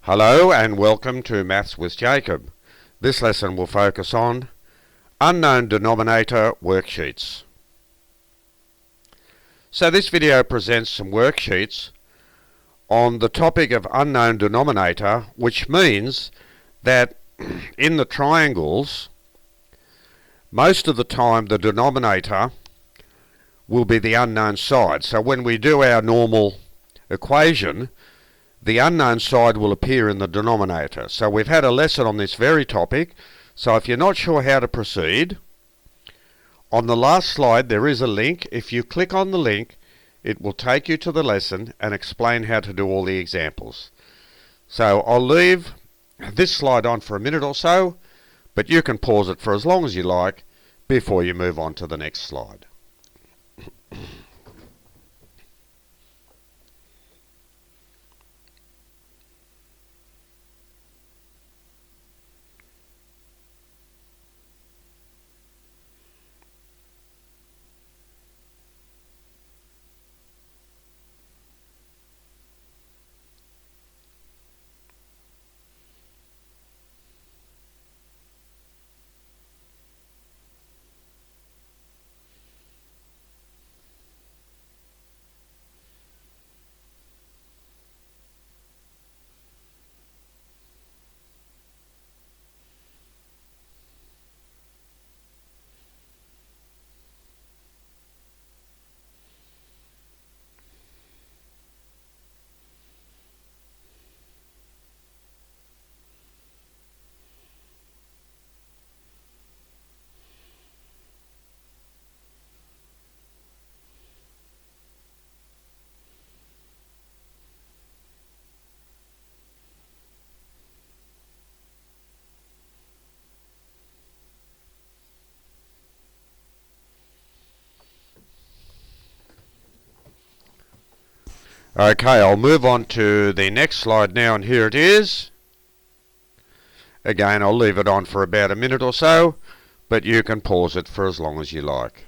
Hello and welcome to Maths with Jacob. This lesson will focus on unknown denominator worksheets. So this video presents some worksheets on the topic of unknown denominator, which means that in the triangles, most of the time the denominator will be the unknown side. So when we do our normal equation, the unknown side will appear in the denominator. So we've had a lesson on this very topic. So if you're not sure how to proceed, on the last slide there is a link. If you click on the link, it will take you to the lesson and explain how to do all the examples. So I'll leave this slide on for a minute or so, but you can pause it for as long as you like before you move on to the next slide. Okay, I'll move on to the next slide now, and here it is. Again, I'll leave it on for about a minute or so, but you can pause it for as long as you like.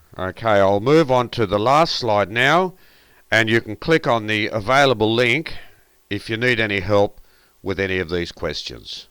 Okay, I'll move on to the last slide now, and you can click on the available link if you need any help with any of these questions.